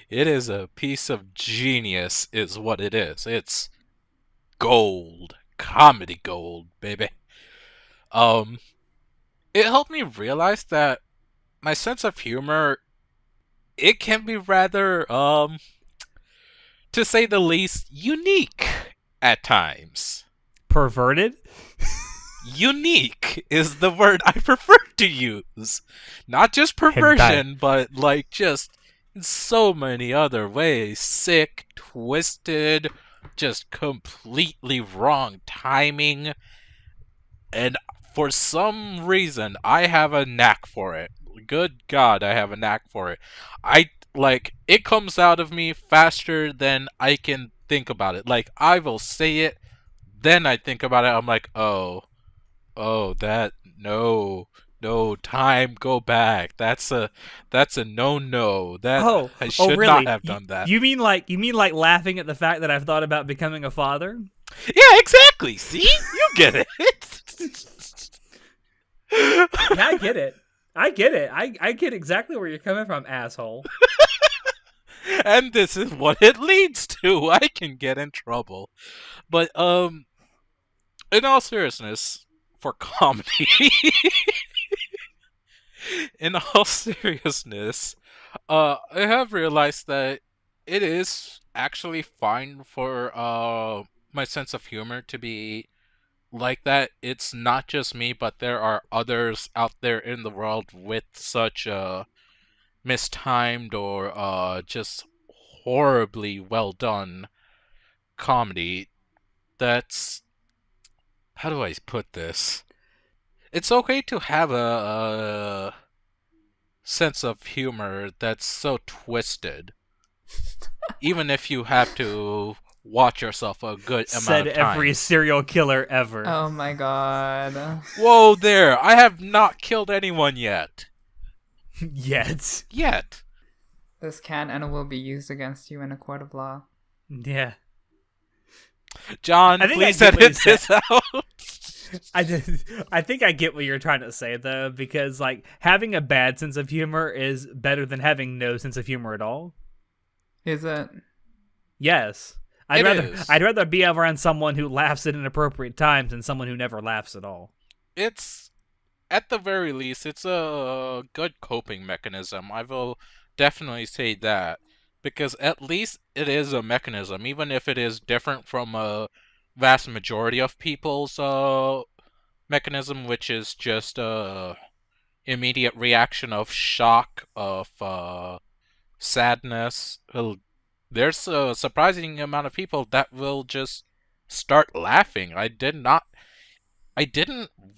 it is a piece of genius, is what it is. It's gold, comedy gold, baby. It helped me realize that my sense of humor it can be rather, to say the least, unique at times. Perverted? Unique is the word I prefer to use. Not just perversion, but like just in so many other ways. Sick, twisted, just completely wrong timing. And for some reason, I have a knack for it. Good God, I have a knack for it. It comes out of me faster than I can think about it. Like, I will say it, then I think about it, I'm like, oh, no, time, go back. That's a no. I Oh, should not really? have done that. You mean like laughing at the fact that I've thought about becoming a father? Yeah, exactly. See? You get it. Yeah, I get it. I get it. I get exactly where you're coming from, asshole. And this is what it leads to. I can get in trouble. But in all seriousness, for comedy, in all seriousness, I have realized that it is actually fine for my sense of humor to be like that. It's not just me, but there are others out there in the world with such mistimed or just horribly well done comedy that's, how do I put this? It's okay to have a sense of humor that's so twisted, even if you have to watch yourself a good amount Said of time. every serial killer ever. Oh my god. Whoa there! I have not killed anyone yet. Yet. This can and will be used against you in a court of law. Yeah. John, I think please I get what you edit this out. I think I get what you're trying to say though, because like having a bad sense of humor is better than having no sense of humor at all. Is it? Yes. It is. I'd rather be around someone who laughs at inappropriate times than someone who never laughs at all. It's, at the very least, it's a good coping mechanism. I will definitely say that. Because at least it is a mechanism, even if it is different from a vast majority of people's mechanism, which is just a immediate reaction of shock, of sadness. Well, there's a surprising amount of people that will just start laughing. I didn't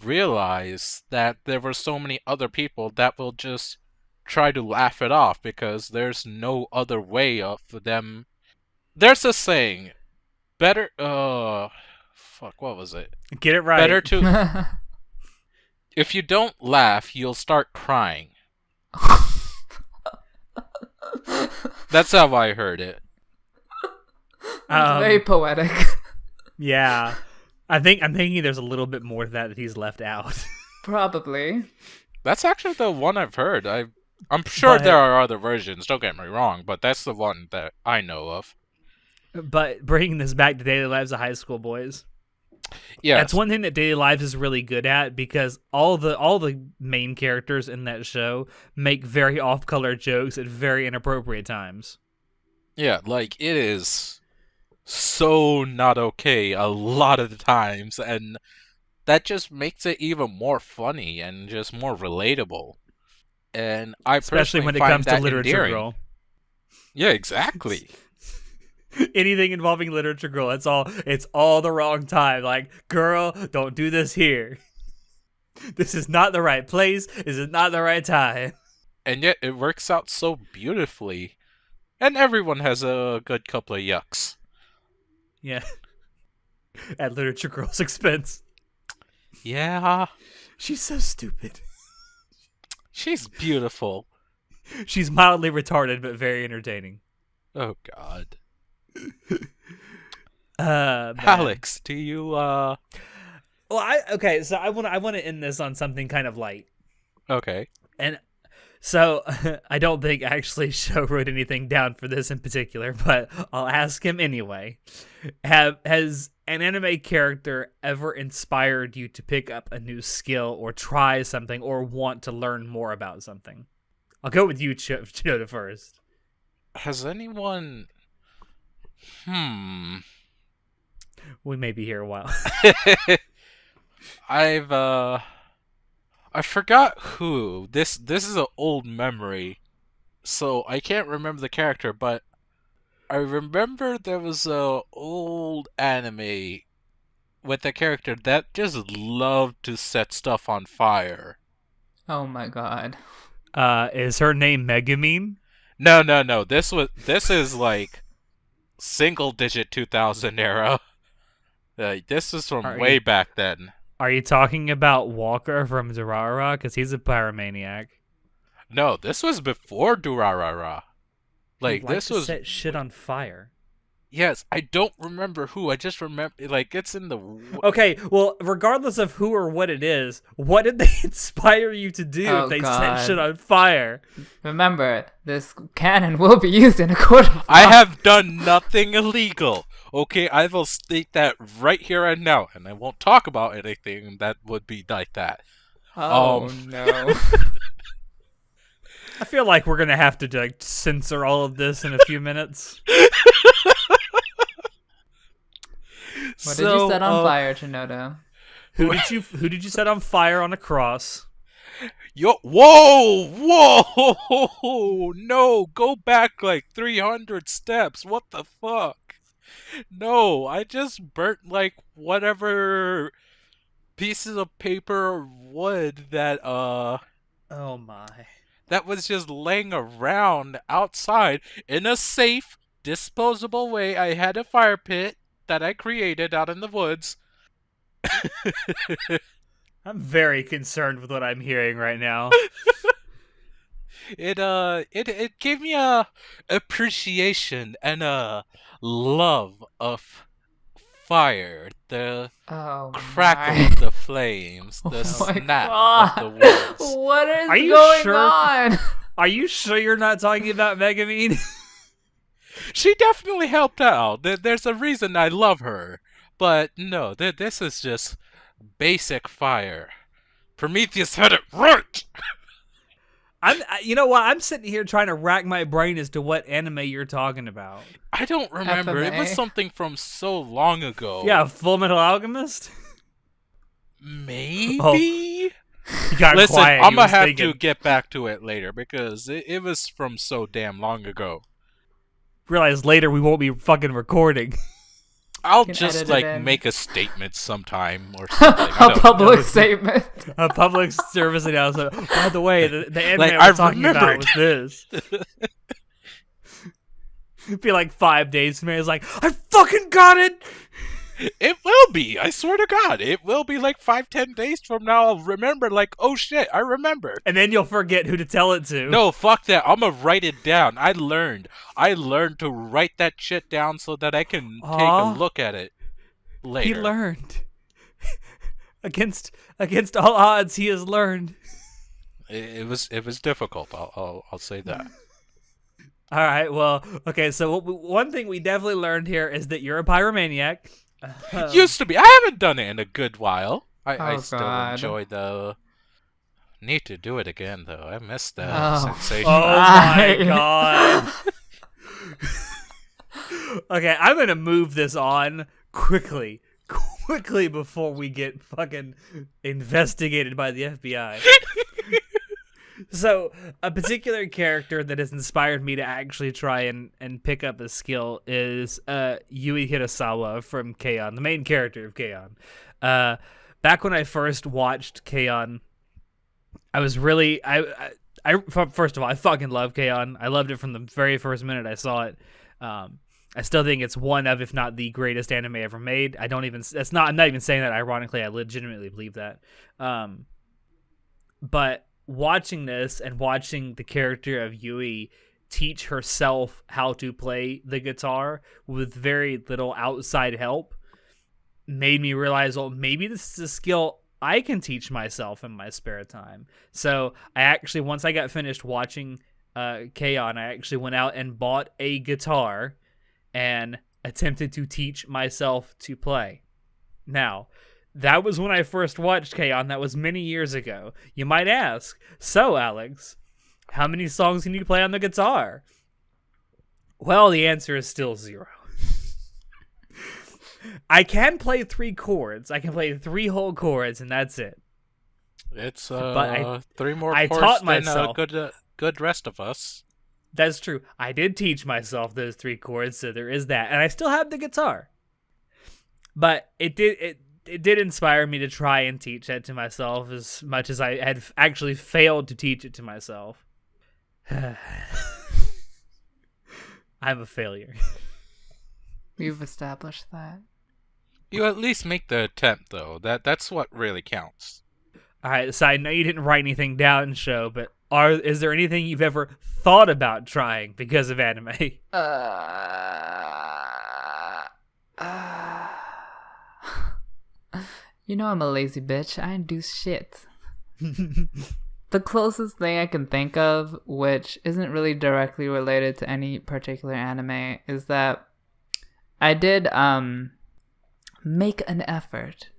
realize that there were so many other people that will just try to laugh it off because there's no other way of them. There's a saying, better, fuck, what was it? Get it right. Better to, if you don't laugh, you'll start crying. That's how I heard it. Very poetic. Yeah. I'm thinking there's a little bit more to that he's left out. Probably. That's actually the one I've heard. I'm sure But- there are other versions, don't get me wrong, but that's the one that I know of. But bringing this back to daily lives of high school boys. Yeah, That's one thing that Daily Lives is really good at, because all the main characters in that show make very off-color jokes at very inappropriate times. Yeah, like, it is so not okay a lot of the times, and that just makes it even more funny and just more relatable. And I Especially personally when it find comes to that literature endearing. girl. Yeah, exactly. Anything involving literature girl, it's all the wrong time. Like, girl, don't do this here. This is not the right place. This is not the right time. And yet it works out so beautifully. And everyone has a good couple of yucks. Yeah. At literature girl's expense. Yeah, She's so stupid. she's beautiful. She's mildly retarded, but very entertaining. Oh god. Man. Alex, do you Well, so I want to end this on something kind of light. okay. And so I don't think actually Show wrote anything down for this in particular, but I'll ask him anyway. Has an anime character ever inspired you to pick up a new skill or try something or want to learn more about something? I'll go with you, Chinoda, first. Has anyone? We may be here a while. I forgot who. This is an old memory, so I can't remember the character, but I remember there was a old anime with a character that just loved to set stuff on fire. Oh my god. Is her name Megumin? No. This is like single digit 2000 era. This is from way back then. Are you talking about Walker from Durarara? Because he's a pyromaniac. No, this was before Durarara. Like, Who this to was set shit on fire. Yes, I don't remember who. I just remember, like, it's in the. Okay, well, regardless of who or what it is, what did they inspire you to do if they set shit on fire? Remember, this cannon will be used in a court of law. I have done nothing illegal. Okay, I will state that right here and now, and I won't talk about anything that would be like that. Oh no. I feel like we're gonna have to like censor all of this in a few minutes. What did you set on fire, Chinoda? Who did you set on fire on a cross? Whoa! No, go back like 300 steps. What the fuck? No, I just burnt like whatever pieces of paper or wood that Oh my. that was just laying around outside in a safe, disposable way. I had a fire pit that I created out in the woods. I'm very concerned with what I'm hearing right now. It gave me a appreciation and a love of fire. The crackle of the flames, the snap of the words. What is Are you going sure? on? Are you sure you're not talking about Megumin? She definitely helped out. There's a reason I love her. But no, this is just basic fire. Prometheus had it right! You know what? I'm sitting here trying to rack my brain as to what anime you're talking about. I don't remember. It was something from so long ago. Yeah, Full Metal Alchemist? Maybe? Oh. You got Listen, quiet. I'm gonna have to get back to it later because it was from so damn long ago. Realize later we won't be fucking recording. I'll just like make a statement sometime or something. A public statement. A public service announcement. By the way, the anime Like, I was talking about was this. It'd be like 5 days from now. It's like, I fucking got it! It will be. I swear to God. It will be like 5-10 days from now. I'll remember like, oh shit, I remember. And then you'll forget who to tell it to. No, fuck that. I'm gonna write it down. I learned to write that shit down so that I can take a look at it later. He learned. Against all odds, he has learned. It was difficult. I'll say that. All right. Well, okay. So one thing we definitely learned here is that you're a pyromaniac. Used to be. I haven't done it in a good while. I still enjoy the. Need to do it again though. I missed that sensation. Oh my god. Okay, I'm gonna move this on quickly before we get fucking investigated by the FBI. So, a particular character that has inspired me to actually try and pick up a skill is Yui Hirasawa from K-On!, the main character of K-On!. Back when I first watched K-On!, I was really... First of all, I fucking love K-On!. I loved it from the very first minute I saw it. I still think it's one of, if not the greatest anime ever made. I'm not even saying that ironically. I legitimately believe that. But watching this and watching the character of Yui teach herself how to play the guitar with very little outside help made me realize, well, maybe this is a skill I can teach myself in my spare time. So I actually, once I got finished watching K-On!, I actually went out and bought a guitar and attempted to teach myself to play. Now, that was when I first watched K-On!. That was many years ago. You might ask, so Alex, How many songs can you play on the guitar? Well, the answer is still 0. I can play 3 chords. I can play 3 whole chords, and that's it. It's But 3 more I chords taught than myself. good rest of us. That's true. I did teach myself those 3 chords, so there is that, and I still have the guitar. But it did inspire me to try and teach that to myself as much as I had actually failed to teach it to myself. I'm a failure. We've established that. You at least make the attempt, though. That's what really counts. All right, so I know you didn't write anything down, show, but is there anything you've ever thought about trying because of anime? You know I'm a lazy bitch. I ain't do shit. The closest thing I can think of, which isn't really directly related to any particular anime, is that I did make an effort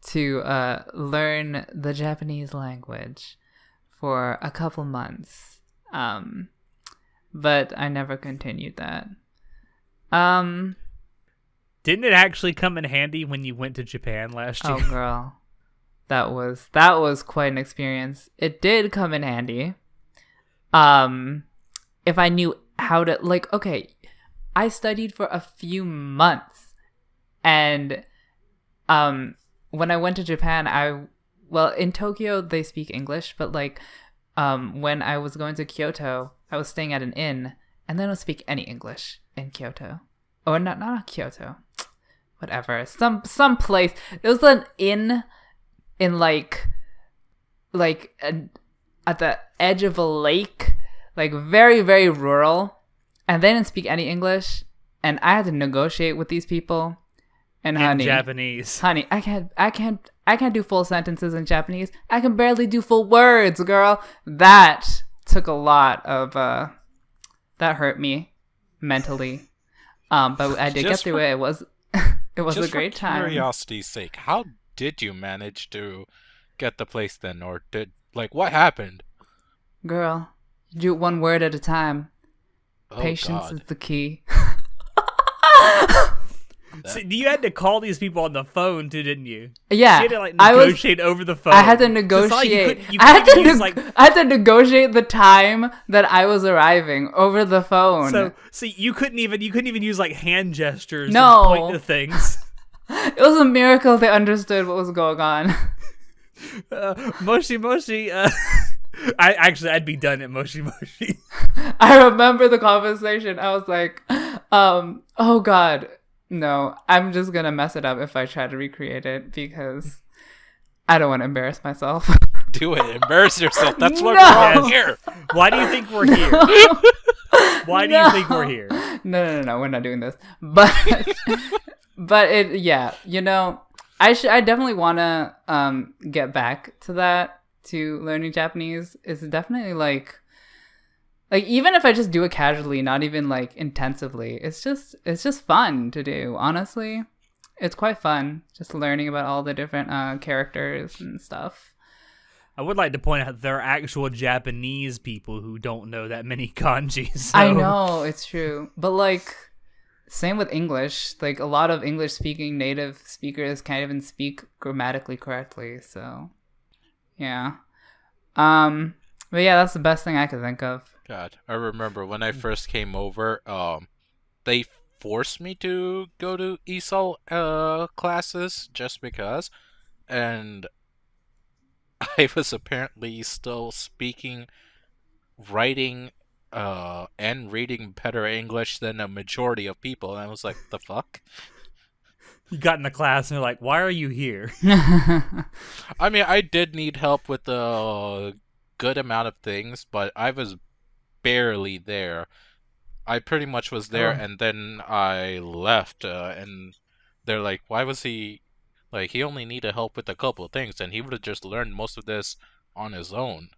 to learn the Japanese language for a couple months, but I never continued that. Didn't it actually come in handy when you went to Japan last year? Oh, girl. That was quite an experience. It did come in handy. If I knew how to, like, okay, I studied for a few months, and when I went to Japan, in Tokyo they speak English, but like when I was going to Kyoto, I was staying at an inn, and they don't speak any English in Kyoto. Or not Kyoto. Whatever. Some place. It was an inn in like at the edge of a lake, like very, very rural, and they didn't speak any English, and I had to negotiate with these people. And in Japanese. Honey, I can't do full sentences in Japanese. I can barely do full words, girl. That took a lot of that hurt me mentally. But I did get through it. It was a great time. Just for curiosity's sake, how did you manage to get the place then, or what happened? Girl, you do it one word at a time. Oh, Patience God. is the key. So you had to call these people on the phone too, didn't you? Yeah, you had to negotiate over the phone. I had to negotiate. I had to negotiate the time that I was arriving over the phone. So you couldn't even use like hand gestures No. to point to things. It was a miracle they understood what was going on. Moshi Moshi. I'd be done at Moshi Moshi. I remember the conversation. I was like, oh God. No, I'm just gonna mess it up if I try to recreate it because I don't want to embarrass myself. Do it. Embarrass yourself. That's what No. we're all here. Why do you think we're here? Why do you think we're here? No, we're not doing this. But yeah, you know, I definitely want to get back to that, to learning Japanese. It's definitely like even if I just do it casually, not even like intensively, it's just fun to do. Honestly, it's quite fun just learning about all the different characters and stuff. I would like to point out there are actual Japanese people who don't know that many kanjis. So. I know, it's true. But like, same with English. Like, a lot of English-speaking native speakers can't even speak grammatically correctly. So, yeah. But yeah, that's the best thing I could think of. God, I remember when I first came over, they forced me to go to ESOL classes just because, and I was apparently still speaking, writing, and reading better English than a majority of people, and I was like, the fuck? You got in the class and they're like, why are you here? I mean, I did need help with a good amount of things, but I was barely there. I pretty much was there, and then I left, and they're like, why was he... Like, he only needed help with a couple of things, and he would have just learned most of this on his own.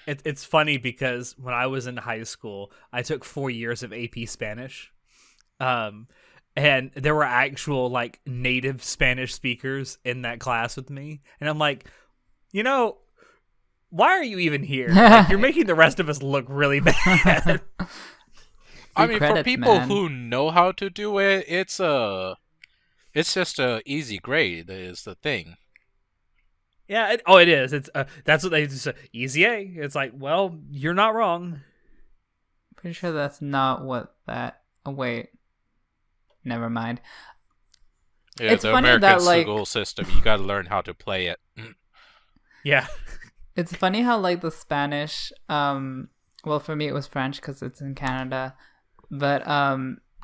It's funny because when I was in high school, I took 4 years of AP Spanish. And there were actual, like, native Spanish speakers in that class with me. And I'm like, you know, why are you even here? Like, you're making the rest of us look really bad. I mean, for credits, people man. who know how to do it, it's just a easy grade is the thing. Yeah. It is. It's that's what they just easy A. It's like, well, you're not wrong. Pretty sure that's not what that. Oh wait, never mind. Yeah, It's the funny American that, like- school system, you gotta learn how to play it. Yeah. It's funny how like the Spanish, well for me it was French because it's in Canada, but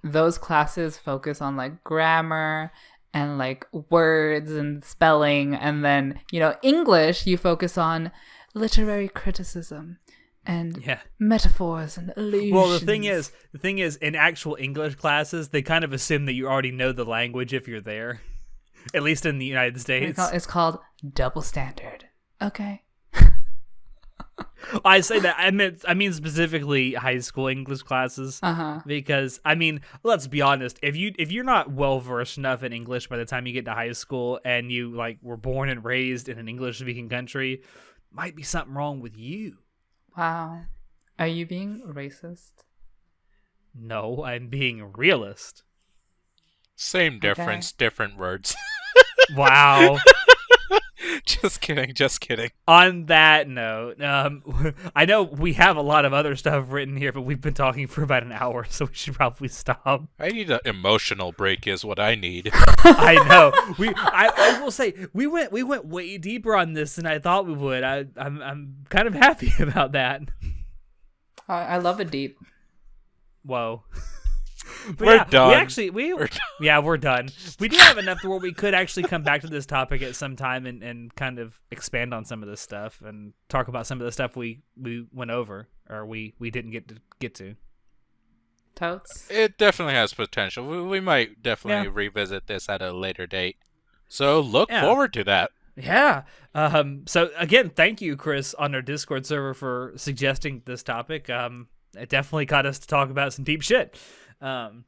those classes focus on like grammar and like words and spelling, and then English you focus on literary criticism and Yeah. metaphors and allusions. Well, the thing is, in actual English classes, they kind of assume that you already know the language if you're there. At least in the United States. It's called double standard. Okay. I say that I mean specifically high school English classes, because I mean, let's be honest, if you're not well versed enough in English by the time you get to high school and you like were born and raised in an English speaking country, might be something wrong with you. Wow. Are you being racist? No, I'm being a realist. Same difference, different words. Wow. Just kidding. On that note, I know we have a lot of other stuff written here, but we've been talking for about an hour, so we should probably stop. I need an emotional break is what I need. I know. I will say we went way deeper on this than I thought we would. I'm kind of happy about that. I love it deep. Whoa. But We're done. We're done. We do have enough to where we could actually come back to this topic at some time and kind of expand on some of this stuff and talk about some of the stuff we went over or we didn't get to. Totes. It definitely has potential. We might definitely revisit this at a later date. So look forward to that. Yeah. So again, thank you, Chris, on our Discord server for suggesting this topic. It definitely got us to talk about some deep shit. And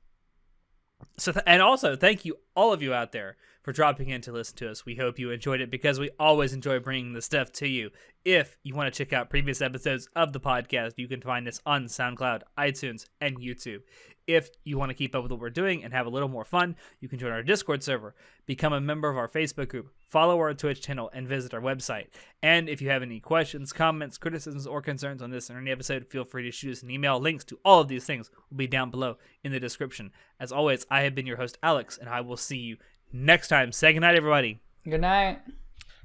also thank you all of you out there for dropping in to listen to us. We hope you enjoyed it because we always enjoy bringing this stuff to you. If you want to check out previous episodes of the podcast, you can find us on SoundCloud, iTunes, and YouTube. If you want to keep up with what we're doing and have a little more fun, you can join our Discord server, become a member of our Facebook group, follow our Twitch channel, and visit our website. And if you have any questions, comments, criticisms, or concerns on this or any episode, feel free to shoot us an email. Links to all of these things will be down below in the description. As always, I have been your host, Alex, and I will see you next time. Say goodnight, everybody. Good night.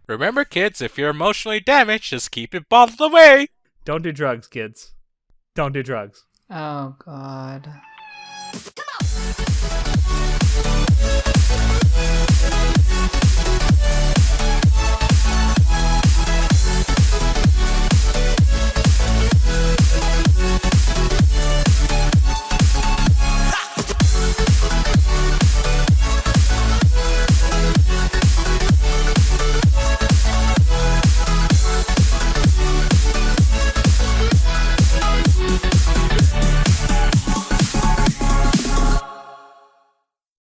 Remember, kids, if you're emotionally damaged, just keep it bottled away. Don't do drugs, kids. Don't do drugs. Oh, God.